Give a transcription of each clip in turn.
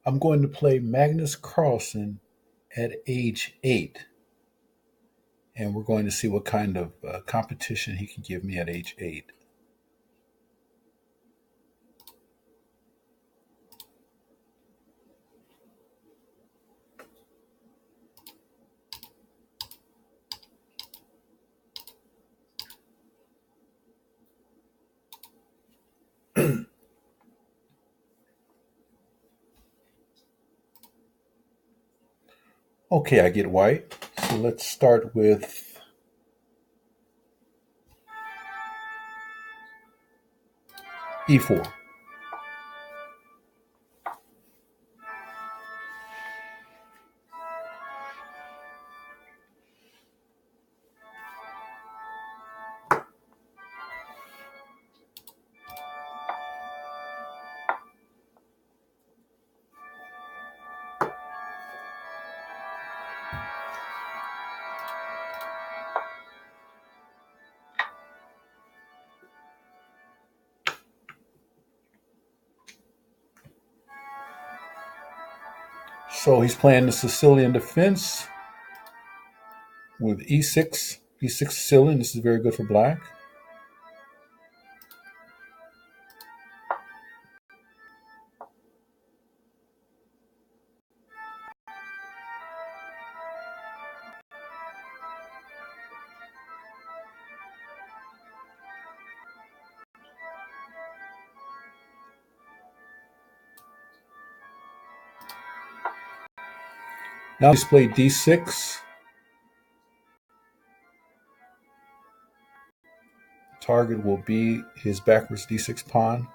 I'm going to play Magnus Carlsen at age 8, and we're going to see what kind of competition he can give me at age 8. Okay, I get white. So let's start with e4. So he's playing the Sicilian defense with e6. E6 Sicilian. This is very good for black. Now he's played d6. Target will be his backwards d6 pawn.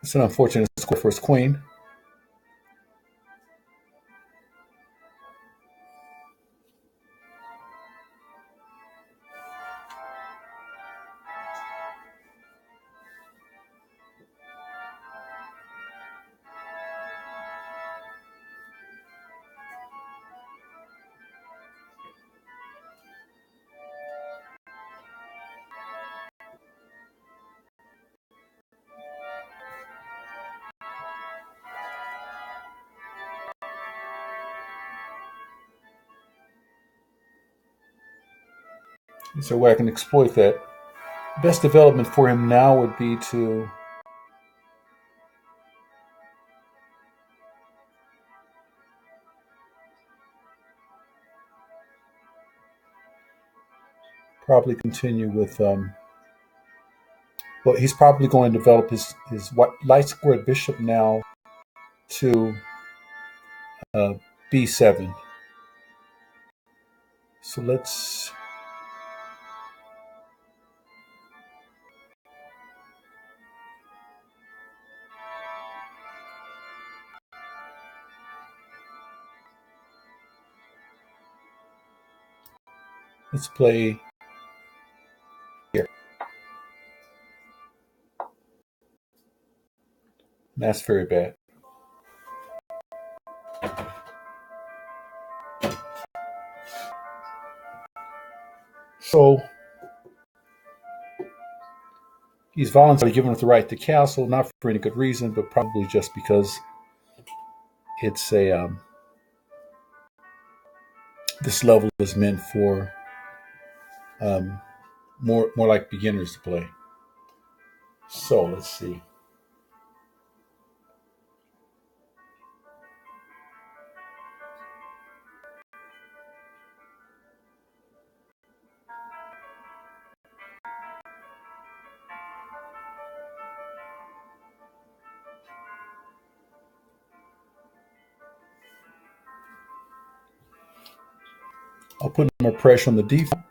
It's an unfortunate score for his queen. So where I can exploit that. Best development for him now would be to probably continue with. Well, he's probably going to develop his light squared bishop now to uh, b7. So let's play here. That's very bad. So he's voluntarily given up the right to castle, not for any good reason, but probably just because it's a this level is meant for um, more like beginners to play. So let's see. I'll put more pressure on the defense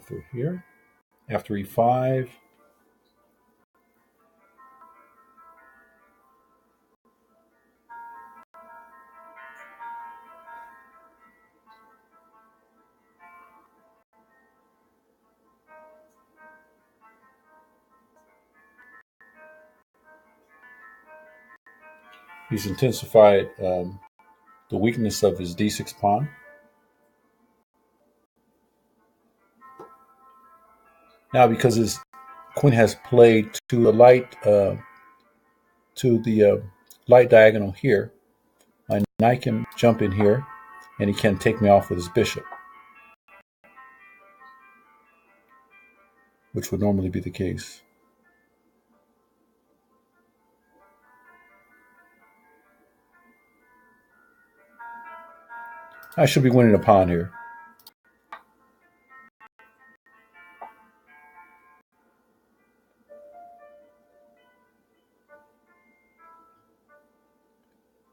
after here. After e5, He's intensified the weakness of his d6 pawn. Now, because his queen has played to the light diagonal here, my knight can jump in here, and he can take me off with his bishop, which would normally be the case. I should be winning a pawn here.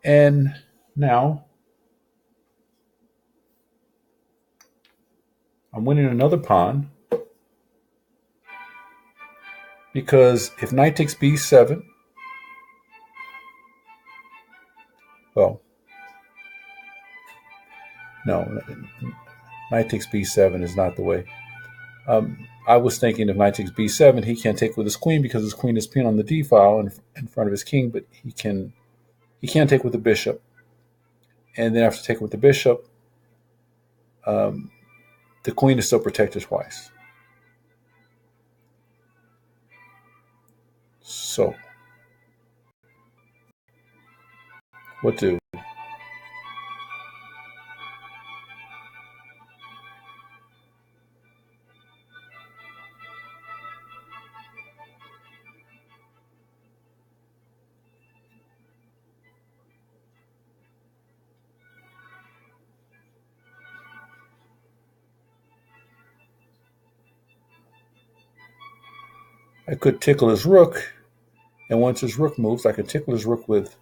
And now I'm winning another pawn because if knight takes b7, well, no, knight takes b7 is not the way. I was thinking if knight takes b7, he can't take with his queen because his queen is pinned on the d file in front of his king, but he can't take with the bishop. And then after taking with the bishop, um, the queen is still protected twice. So, what do? I could tickle his rook, and once his rook moves, I can tickle his rook with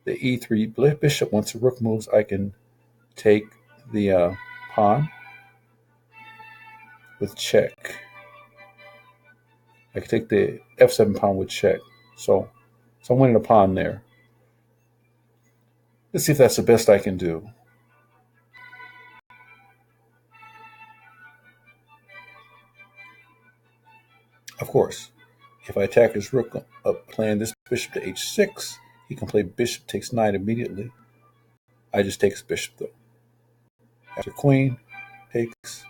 the e3 bishop. Once the rook moves, I can take the pawn with check. I can take the f7 pawn with check. So I'm winning a pawn there. Let's see if that's the best I can do. Of course, if I attack his rook up playing this bishop to h6, he can play bishop takes knight immediately. I just take his bishop though. After queen takes,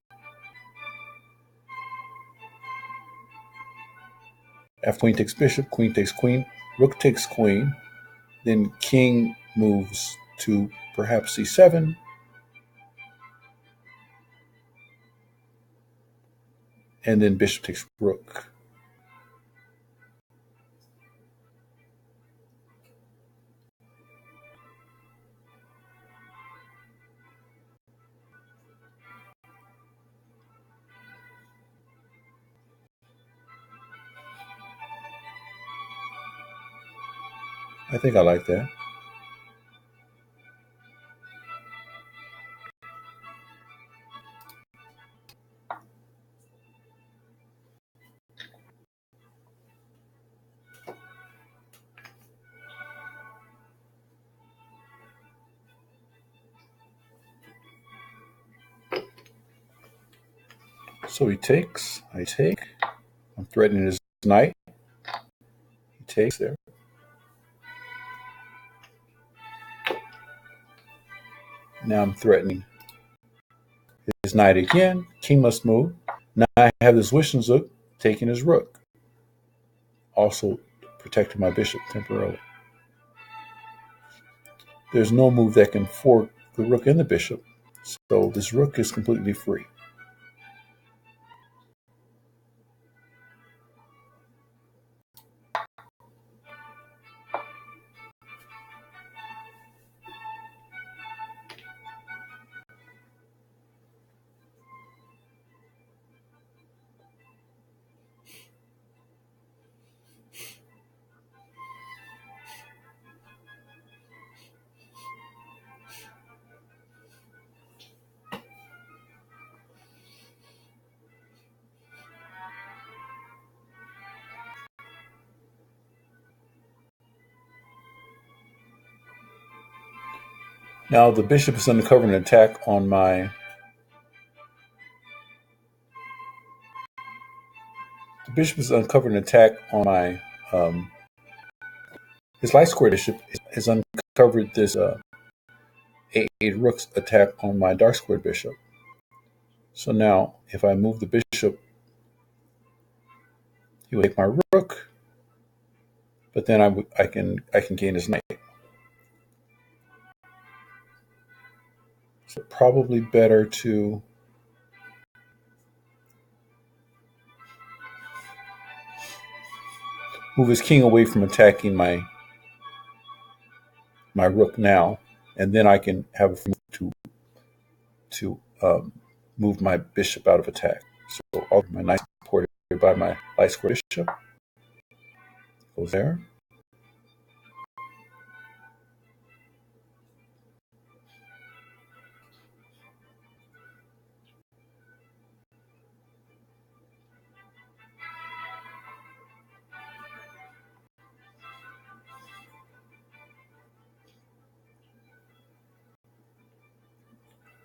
after queen takes bishop, queen takes queen, rook takes queen, then king moves to perhaps c7, and then bishop takes rook. I think I like that. So he takes, I take, I'm threatening his knight. He takes there. Now I'm threatening his knight again. King must move. Now I have this wishing zook taking his rook, also protecting my bishop temporarily. There's no move that can fork the rook and the bishop, so this rook is completely free. Now the bishop is uncovering an attack on my. The bishop is uncovering an attack on my his light square bishop has uncovered this a8 rook's attack on my dark squared bishop. So now, if I move the bishop, he will take my rook, but then I can gain his knight. So probably better to move his king away from attacking my rook now, and then I can have a move to move my bishop out of attack. So all my knight supported by my light square bishop goes there.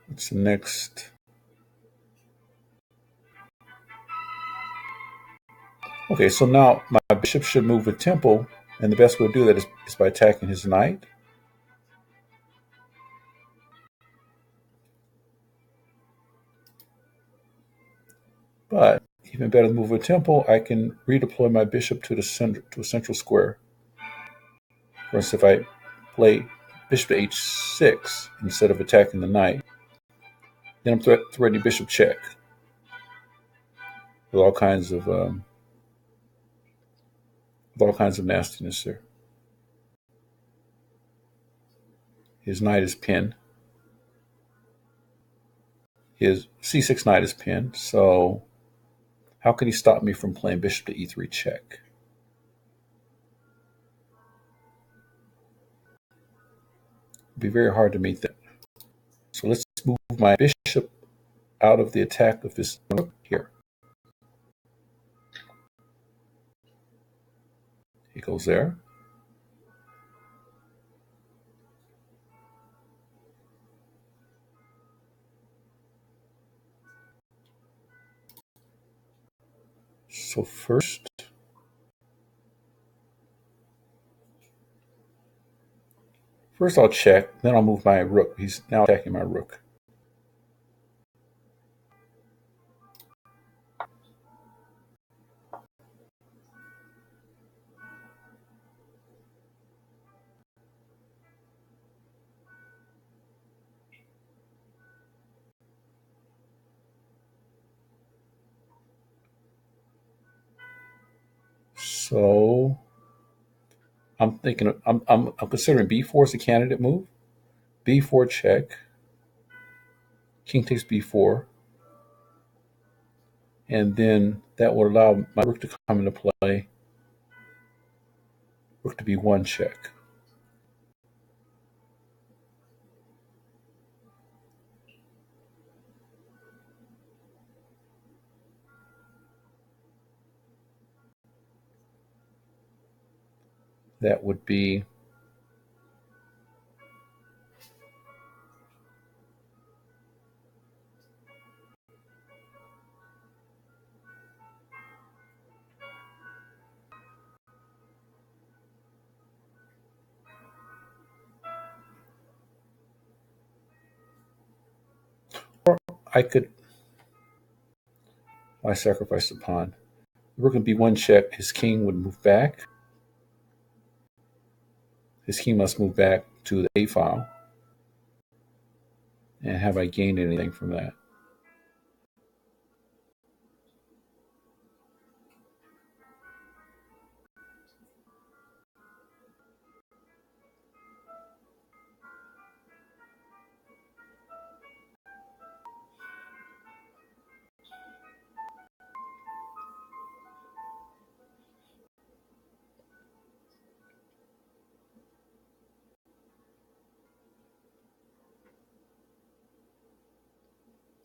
What's the next? Okay, so now my bishop should move with tempo, and the best way to do that is by attacking his knight. But even better than move with tempo, I can redeploy my bishop to a central square. For instance, if I play bishop to h6 instead of attacking the knight, then I'm threatening bishop check with all kinds of nastiness there. His knight is pinned. His c6 knight is pinned. So how can he stop me from playing bishop to e3 check? It'd be very hard to meet that. So let's move my bishop out of the attack of this rook here. He goes there. So first I'll check, then I'll move my rook. He's now attacking my rook. So I'm thinking I'm considering b4 as a candidate move. b4 check. King takes b4. And then that will allow my rook to come into play. Rook to b1 check. That would be I could I sacrifice the pawn. Rook and b1 check, his king would move back. His king must move back to the a file. And have I gained anything from that?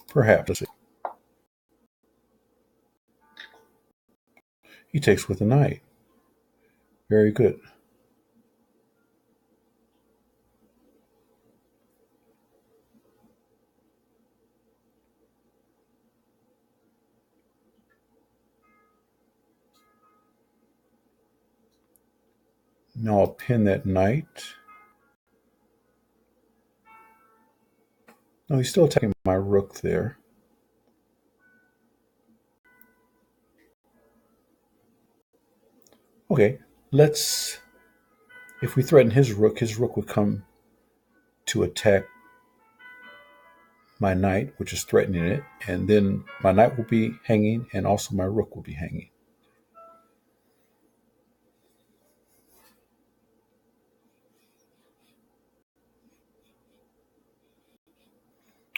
Perhaps. Let's see. He takes with the knight. Very good. Now I'll pin that knight. No, he's still attacking my rook there. Okay, let's. If we threaten his rook would come to attack my knight, which is threatening it, and then my knight will be hanging, and also my rook will be hanging.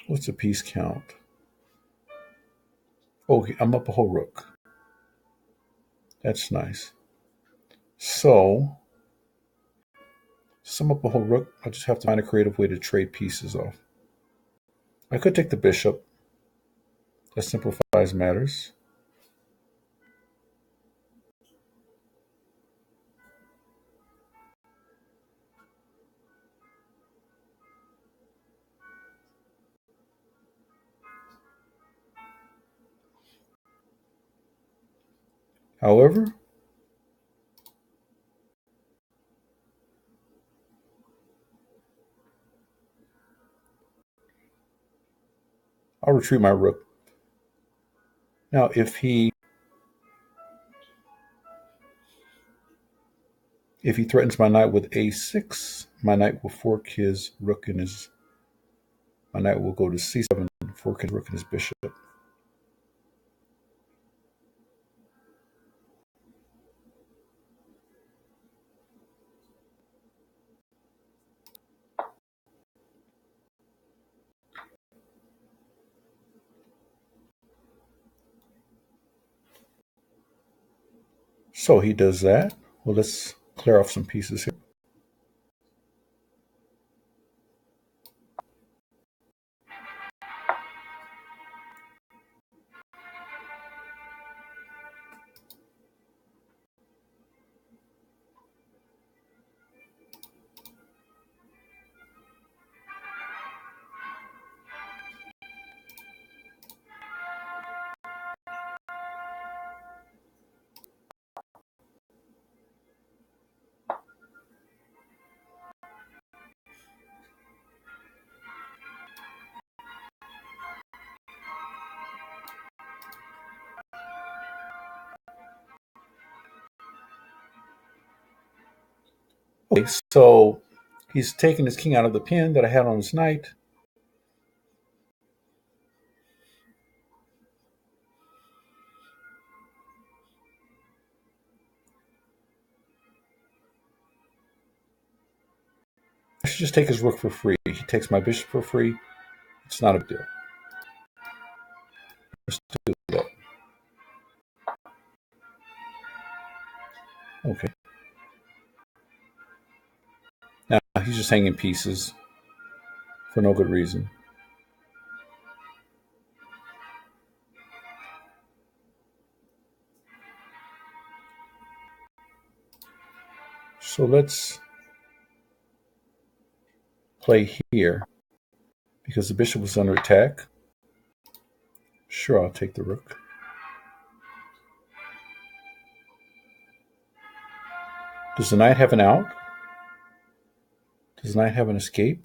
What's the piece count? Okay, I'm up a whole rook. That's nice. So, sum up a whole rook. I just have to find a creative way to trade pieces off. I could take the bishop. That simplifies matters. However, I'll retreat my rook. Now, if he threatens my knight with a6, my knight will fork his rook and his my knight will go to c7, fork his rook and his bishop. So he does that. Well, let's clear off some pieces here. Okay, so he's taken his king out of the pin that I had on his knight. I should just take his rook for free. He takes my bishop for free. It's not a big deal. Let's do that. Okay. Now he's just hanging pieces for no good reason. So let's play here because the bishop was under attack. Sure, I'll take the rook. Does the knight have an out? Does the knight have an escape?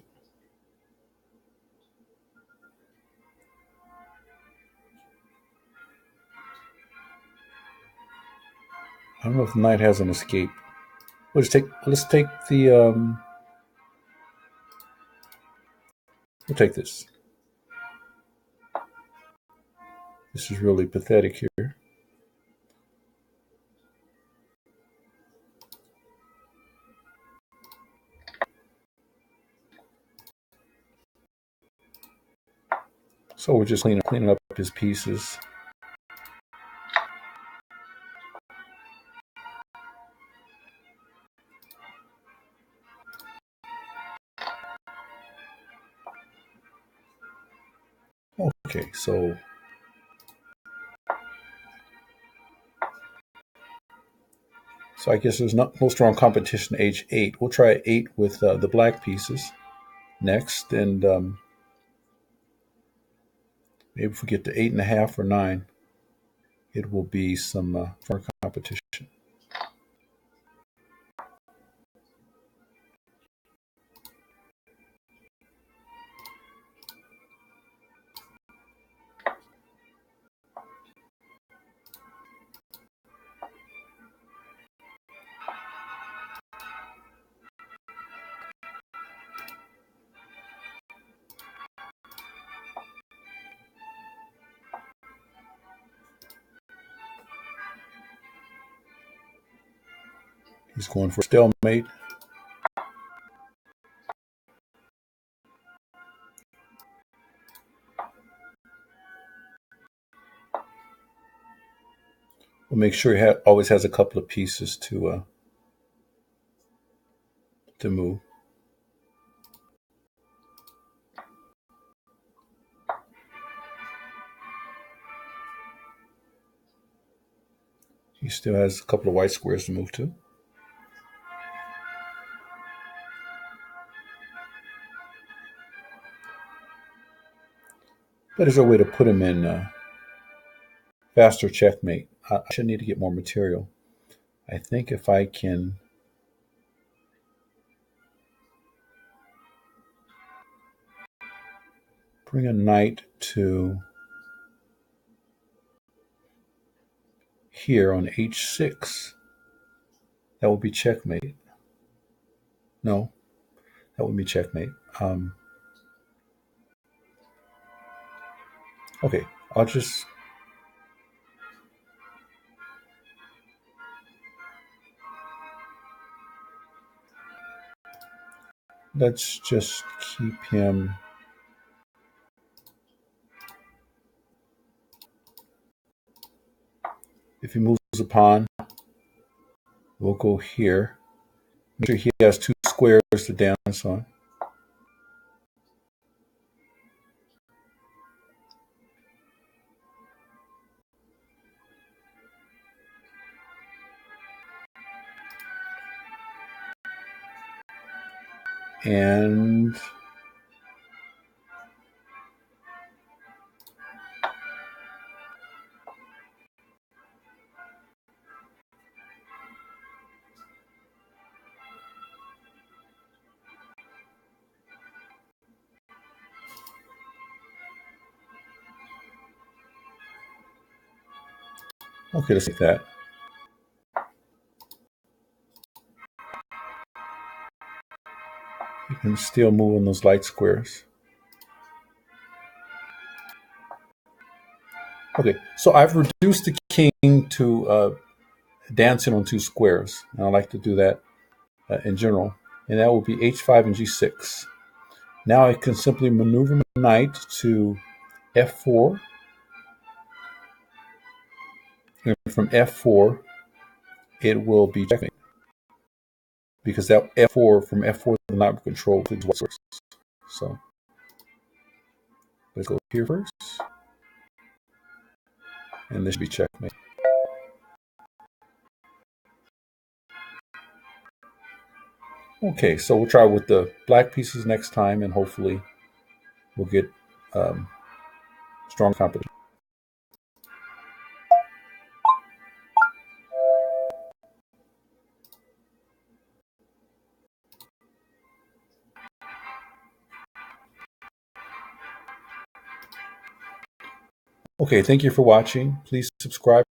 I don't know if the knight has an escape. Let's take the we'll take this. This is really pathetic here. So we're just cleaning up his pieces. Okay, so I guess there's no strong competition h8. We'll try 8 with the black pieces next, and maybe if we get to 8.5 or 9, it will be some strong competition. He's going for stalemate. We'll make sure he always has a couple of pieces to move. He still has a couple of white squares to move to. But is there a way to put him in faster checkmate? I should need to get more material. I think if I can bring a knight to here on h6, that would be checkmate. No, that would be checkmate. Okay, let's just keep him. If he moves a pawn, we'll go here. Make sure he has two squares to dance on. And okay, let's take that. You can still move on those light squares. Okay, so I've reduced the king to dancing on two squares. And I like to do that in general. And that will be h5 and g6. Now I can simply maneuver my knight to f4. And from f4, it will be checkmate. Because that f4, from f4, the knight will control the white squares. So let's go here first. And this should be checkmate. Okay, so we'll try with the black pieces next time, and hopefully we'll get strong competition. Okay, thank you for watching. Please subscribe.